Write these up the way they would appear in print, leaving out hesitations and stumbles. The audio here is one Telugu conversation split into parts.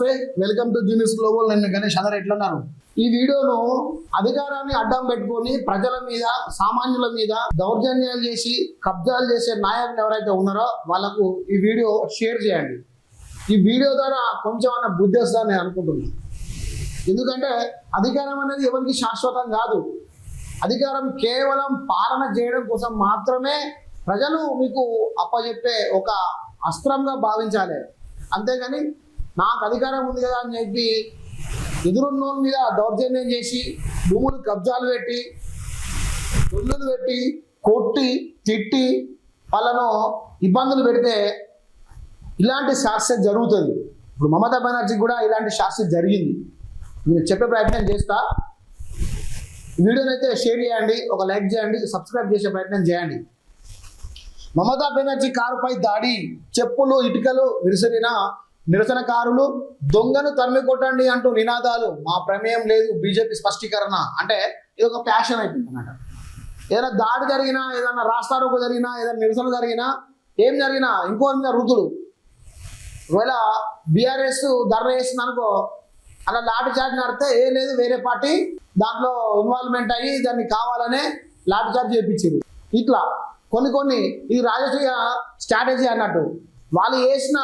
నమస్తే, వెల్కమ్ టు జీనియస్ గ్లోబల్. నేను గణేష్. అందరూ ఎట్లున్నారు? ఈ వీడియోను అధికారాన్ని అడ్డం పెట్టుకొని ప్రజల మీద, సామాన్యుల మీద దౌర్జన్యాలు చేసి కబ్జాలు చేసే నాయకులు ఎవరైతే ఉన్నారో వాళ్ళకు ఈ వీడియో షేర్ చేయండి. ఈ వీడియో ద్వారా కొంచెం అన్న బుద్ధి వస్తుందని నేను అనుకుంటున్నాను. ఎందుకంటే అధికారం అనేది ఎవరికి శాశ్వతం కాదు. అధికారం కేవలం పాలన చేయడం కోసం మాత్రమే ప్రజలు మీకు అప్పచెప్పే ఒక అస్త్రంగా భావించాలి. అంతేగాని నాకు అధికారం ఉంది కదా అని చెప్పి ఎదురున్నోళ్ళ మీద దౌర్జన్యం చేసి భూములు కబ్జాలు పెట్టి గుళ్ళులు పెట్టి కొట్టి తిట్టి వాళ్ళను ఇబ్బందులు పెడితే ఇలాంటి శాస్త్రం జరుగుతుంది. ఇప్పుడు మమతా బెనర్జీకి కూడా ఇలాంటి శాస్త్రం జరిగింది. నేను చెప్పే ప్రయత్నం చేస్తా. వీడియోని అయితే షేర్ చేయండి, ఒక లైక్ చేయండి, సబ్స్క్రైబ్ చేసే ప్రయత్నం చేయండి. మమతా బెనర్జీ కారుపై దాడి, చెప్పులు ఇటుకలు విసిరిన నిరసనకారులు, దొంగను తరిమి కొట్టండి అంటూ నినాదాలు. మా ప్రమేయం లేదు, బీజేపీ స్పష్టీకరణ. అంటే ఇది ఒక ప్యాషన్ అయిపోయింది అన్నమాట. ఏదైనా దాడి జరిగినా, ఏదైనా రాస్తారోకో జరిగినా, ఏదైనా నిరసన జరిగినా, ఏం జరిగినా ఇంకో రుతుడు. ఒకవేళ బీఆర్ఎస్ ధర్నా చేస్తుంది అనుకో, అలా లాఠీ చార్జ్ నడితే ఏం లేదు, వేరే పార్టీ దాంట్లో ఇన్వాల్వ్మెంట్ అయ్యి దాన్ని కావాలనే లాఠీ చార్జ్ చేయించారు. ఇట్లా కొన్ని ఇది రాజకీయ స్ట్రాటజీ అన్నట్టు. వాళ్ళు చేసిన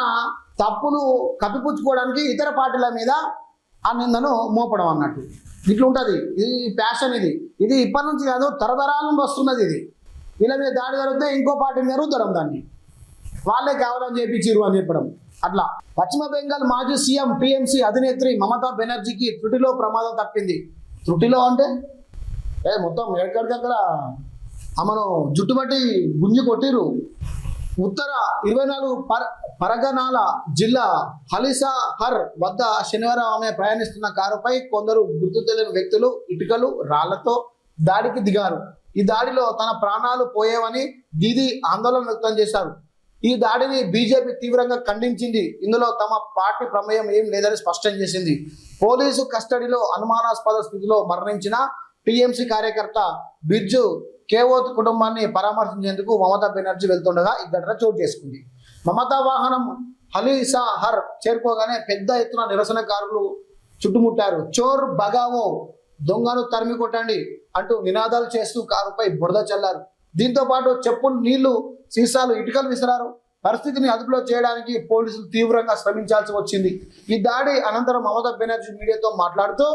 తప్పును కప్పిపుచ్చుకోవడానికి ఇతర పార్టీల మీద ఆ నిందను మోపడం అన్నట్టు. ఇట్లా ఉంటుంది. ఇది ప్యాషన్. ఇది ఇప్పటి నుంచి కాదు, తరతరాల నుండి వస్తున్నది. ఇది వీళ్ళ మీద దాడి జరిగితే ఇంకో పార్టీ మీద రుద్దడం, దాన్ని వాళ్ళే కావాలని చేయించారు అని చెప్పడం. అట్లా పశ్చిమ బెంగాల్ మాజీ సీఎం టీఎంసీ అధినేత్రి మమతా బెనర్జీకి త్రుటిలో ప్రమాదం తప్పింది. త్రుటిలో అంటే మొత్తం ఎక్కడికక్కడ ఆమెను జుట్టుబట్టి గుంజి కొట్టిరు. ఉత్తర 24 పరగనాల జిల్లా హలిసాహర్ వద్ద శనివారం ఆమె ప్రయాణిస్తున్న కారుపై కొందరు గుర్తు తెలియని వ్యక్తులు ఇటుకలు రాళ్లతో దాడికి దిగారు. ఈ దాడిలో తన ప్రాణాలు పోయేవని దీదీ ఆందోళన వ్యక్తం చేశారు. ఈ దాడిని బీజేపీ తీవ్రంగా ఖండించింది. ఇందులో తమ పార్టీ ప్రమేయం ఏం లేదని స్పష్టం చేసింది. పోలీసు కస్టడీలో అనుమానాస్పద స్థితిలో మరణించిన టీఎంసీ కార్యకర్త బిర్జు కేవోత్ కుటుంబాన్ని పరామర్శించేందుకు మమతా బెనర్జీ వెళ్తుండగా ఈ ఘటన చోటు చేసుకుంది. మమతా వాహనం హలీసాహర్ చేరుకోగానే పెద్ద ఎత్తున నిరసనకారులు చుట్టుముట్టారు. చోర్ బగావో, దొంగను తరిమి కొట్టండి అంటూ నినాదాలు చేస్తూ కారుపై బురద చల్లారు. దీంతో పాటు చెప్పులు, నీళ్లు, సీసాలు, ఇటుకలు విసిరారు. పరిస్థితిని అదుపులో చేయడానికి పోలీసులు తీవ్రంగా శ్రమించాల్సి వచ్చింది. ఈ దాడి అనంతరం మమతా బెనర్జీ మీడియాతో మాట్లాడుతూ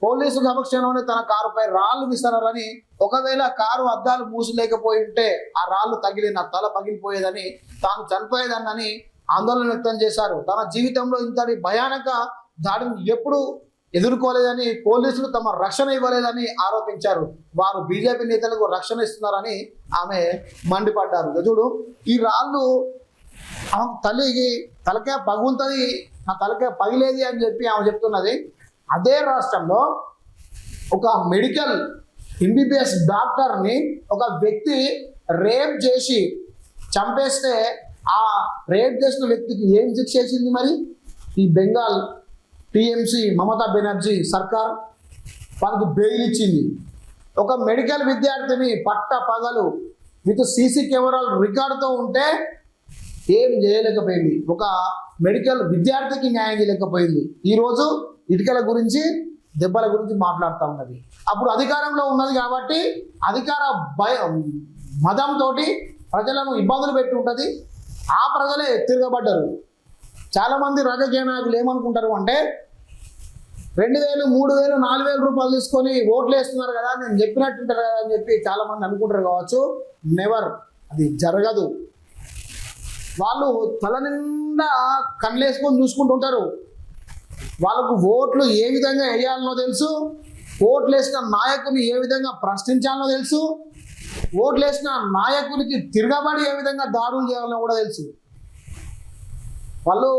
పోలీసు సమక్షంలోనే తన కారుపై రాళ్లు విసిరారని, ఒకవేళ కారు అద్దాలు మూసలేకపోయి ఉంటే ఆ రాళ్లు తగిలి నా తల పగిలిపోయేదని, తాను చనిపోయేదాన్ని ఆందోళన వ్యక్తం చేశారు. తన జీవితంలో ఇంతటి భయానక దాడిని ఎప్పుడు ఎదుర్కోలేదని, పోలీసులు తమ రక్షణ ఇవ్వలేదని ఆరోపించారు. వారు బీజేపీ నేతలకు రక్షణ ఇస్తున్నారని ఆమె మండిపడ్డారు. చూడు, ఈ రాళ్ళు ఆమె తలకాయ పగులుతుంది, నా తలకాయ పగిలేది అని చెప్పి ఆమె చెప్తున్నది. అదే రాష్ట్రంలో ఒక మెడికల్ ఎంబీబీఎస్ డాక్టర్ని ఒక వ్యక్తి రేప్ చేసి చంపేస్తే ఆ రేప్ చేసిన వ్యక్తికి ఏం శిక్ష చేసింది? మరి ఈ బెంగాల్ టీఎంసీ మమతా బెనర్జీ సర్కార్ వాళ్ళకి బెయిల్ ఇచ్చింది. ఒక మెడికల్ విద్యార్థిని పట్ట పగలు విత్ సీసీ కెమెరాలు రికార్డుతో ఉంటే ఏం చేయలేకపోయింది. ఒక మెడికల్ విద్యార్థికి న్యాయం చేయలేకపోయింది. ఈరోజు ఇటుకల గురించి, దెబ్బల గురించి మాట్లాడుతూ ఉన్నది. అప్పుడు అధికారంలో ఉన్నది కాబట్టి అధికార మదంతో ప్రజలను ఇబ్బందులు పెట్టి ఉంటుంది. ఆ ప్రజలే తిరగబడ్డారు. చాలామంది రాజకీయ నాయకులు ఏమనుకుంటారు అంటే 2000, 3000, 4000 రూపాయలు తీసుకొని ఓట్లు వేస్తున్నారు కదా, నేను చెప్పినట్టుంటారు కదా అని చెప్పి చాలామంది అనుకుంటారు కావచ్చు. నెవర్, అది జరగదు. వాళ్ళు తల నిండా కళ్ళేసుకొని చూసుకుంటుంటారు. వాళ్ళకు ఓట్లు ఏ విధంగా వేయాలనో తెలుసు, ఓట్లు వేసిన నాయకుని ఏ విధంగా ప్రశ్నించాలనో తెలుసు, ఓట్లు వేసిన నాయకునికి తిరగబడి ఏ విధంగా దాడులు చేయాలనో కూడా తెలుసు. వాళ్ళు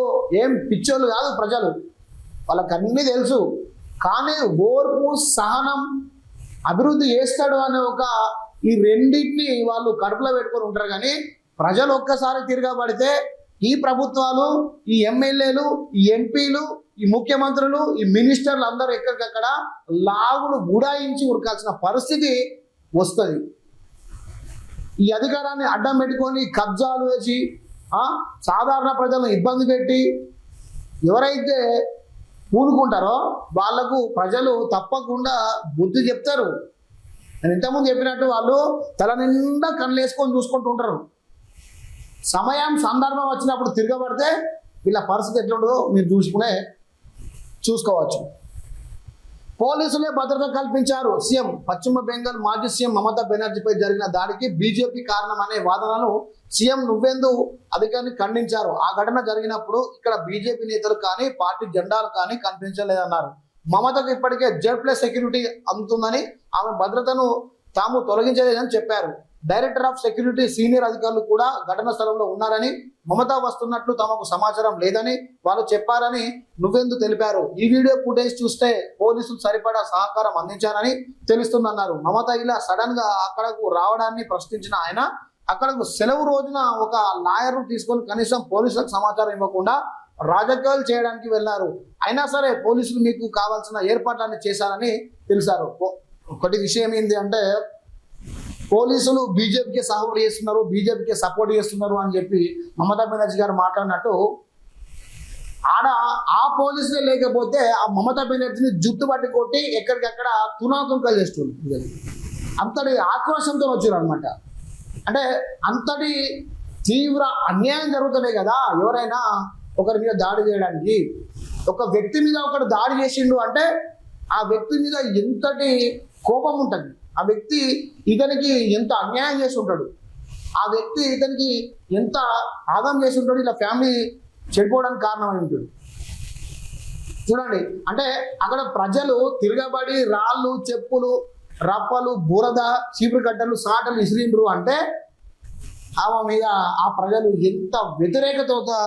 ఏం పిచ్చోళ్ళు కాదు ప్రజలు, వాళ్ళకి అన్నీ తెలుసు. కానీ ఓర్పు, సహనం, అభివృద్ధి చేస్తాడు అనే ఈ రెండింటిని వాళ్ళు కడుపులో పెట్టుకొని ఉంటారు. కానీ ప్రజలు ఒక్కసారి తిరగబడితే ఈ ప్రభుత్వాలు, ఈ ఎమ్మెల్యేలు, ఈ ఎంపీలు, ఈ ముఖ్యమంత్రులు, ఈ మినిస్టర్లు అందరూ ఎక్కడికక్కడ లాగులు గుడాయించి ఉరకాల్సిన పరిస్థితి వస్తుంది. ఈ అధికారాన్ని అడ్డం పెట్టుకొని కబ్జాలు వేసి సాధారణ ప్రజలను ఇబ్బంది పెట్టి ఎవరైతే పూనుకుంటారో వాళ్లకు ప్రజలు తప్పకుండా బుద్ధి చెప్తారు. నేను ఇంతకుముందు చెప్పినట్టు వాళ్ళు తల నిండా కళ్ళు వేసుకొని చూసుకుంటూ ఉంటారు. సమయం సందర్భం వచ్చినప్పుడు తిరగబడితే వీళ్ళ పరిస్థితి ఎట్లుంటుందో మీరు చూసుకోవచ్చు. పోలీసులే భద్రత కల్పించారు సీఎం. పశ్చిమ బెంగాల్ మాజీ సీఎం మమతా బెనర్జీపై జరిగిన దాడికి బీజేపీ కారణమనే వాదనలు సీఎం నువ్వెందు అధికారిని ఖండించారు. ఆ ఘటన జరిగినప్పుడు ఇక్కడ బీజేపీ నేతలు కానీ పార్టీ జెండాలు కానీ కనిపించలేదన్నారు. మమతకు ఇప్పటికే జెడ్+ సెక్యూరిటీ అందుతుందని, ఆమె భద్రతను తాము తొలగించలేదని చెప్పారు. డైరెక్టర్ ఆఫ్ సెక్యూరిటీ సీనియర్ అధికారులు కూడా ఘటనా స్థలంలో ఉన్నారని, మమత వస్తున్నట్లు తమకు సమాచారం లేదని వాళ్ళు చెప్పారని నువ్వెందు తెలిపారు. ఈ వీడియో ఫుటేజ్ చూస్తే పోలీసులు సరిపడా సహకారం అందించారని తెలుస్తుందన్నారు. మమత ఇలా సడన్ గా అక్కడకు రావడాన్ని ప్రశ్నించిన ఆయన అక్కడకు సెలవు రోజున ఒక లాయర్ను తీసుకొని కనీసం పోలీసులకు సమాచారం ఇవ్వకుండా రాజకీయాలు చేయడానికి వెళ్ళారు. అయినా సరే పోలీసులు మీకు కావాల్సిన ఏర్పాట్లన్నీ చేశారని తెలిసారు. ఒకటి విషయం ఏంటి అంటే, పోలీసులు బీజేపీకి సపోర్ట్ చేస్తున్నారు అని చెప్పి మమతా బెనర్జీ గారు మాట్లాడినట్టు, ఆ పోలీసులే లేకపోతే ఆ మమతా బెనర్జీని జుట్టు పట్టి కొట్టి ఎక్కడికక్కడ తునాతునకలు చేస్తుంది. అంతటి ఆక్రోశంతో వచ్చారు అనమాట. అంటే అంతటి తీవ్ర అన్యాయం జరుగుతున్నాయి కదా. ఎవరైనా ఒకరి మీద దాడి చేయడానికి, ఒక వ్యక్తి మీద ఒకడు దాడి చేసిండు అంటే ఆ వ్యక్తి మీద ఎంతటి కోపం ఉంటుంది, ఆ వ్యక్తి ఇతనికి ఎంత అన్యాయం చేసి ఉంటాడు, ఆ వ్యక్తి ఇతనికి ఎంత ఆగం చేసి ఉంటాడు, ఇలా ఫ్యామిలీ చెడిపోవడానికి కారణమై ఉంటాడు. చూడండి, అంటే అక్కడ ప్రజలు తిరగబడి రాళ్ళు, చెప్పులు, రప్పలు, బురద, చీపురు కట్టలు, సాటలు ఇసిరిండ్రు అంటే ఆమె మీద ఆ ప్రజలు ఎంత వ్యతిరేకతతో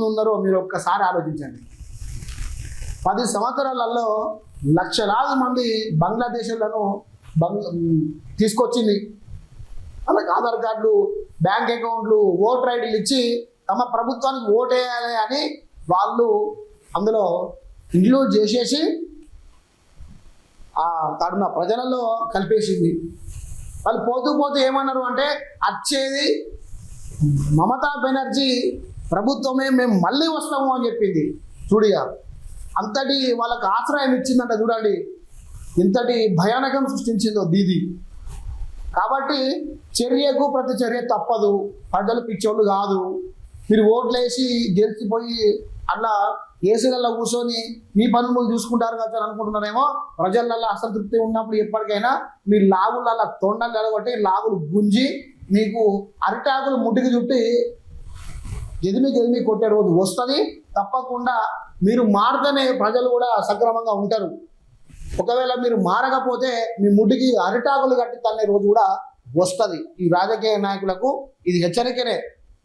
ఉన్నారో మీరు ఒక్కసారి ఆలోచించండి. 10 సంవత్సరాలలో లక్షలాది మంది బంగ్లాదేశీలను తీసుకొచ్చింది. వాళ్ళకి ఆధార్ కార్డులు, బ్యాంక్ అకౌంట్లు, ఓటర్ ఐడీలు ఇచ్చి తమ ప్రభుత్వానికి ఓటేయాలి అని వాళ్ళు అందులో ఇంక్లూడ్ చేసేసి తడున్న ప్రజలలో కలిపేసింది. వాళ్ళు పోతూ ఏమన్నారు అంటే, వచ్చేది మమతా బెనర్జీ ప్రభుత్వమే, మేము మళ్ళీ వస్తాము అని చెప్పింది. చూడిగా అంతటి వాళ్ళకి ఆశ్రయం ఇచ్చిందంట. చూడండి ఇంతటి భయానకం సృష్టించిందో దీది. కాబట్టి చర్యకు ప్రతి చర్య తప్పదు. ప్రజలు పిచ్చోళ్ళు కాదు. మీరు ఓట్లేసి గెలిచిపోయి అట్లా ఏసీలలో కూర్చొని మీ పనులు చూసుకుంటారు కదా అని అనుకుంటున్నారేమో. ప్రజలలో అసంతృప్తి ఉన్నప్పుడు ఎప్పటికైనా మీ లాగులలో తొండలు ఎడగొట్టి లాగులు గుంజి మీకు అరిటాకులు ముట్టికి చుట్టి ఎదిమి కొట్టే రోజు వస్తుంది. తప్పకుండా మీరు మారితేనే ప్రజలు కూడా సక్రమంగా ఉంటారు. ఒకవేళ మీరు మారకపోతే మీ ముడ్డికి అరిటాకులు కట్టి తన్నే రోజు కూడా వస్తుంది. ఈ రాజకీయ నాయకులకు ఇది హెచ్చరికనే.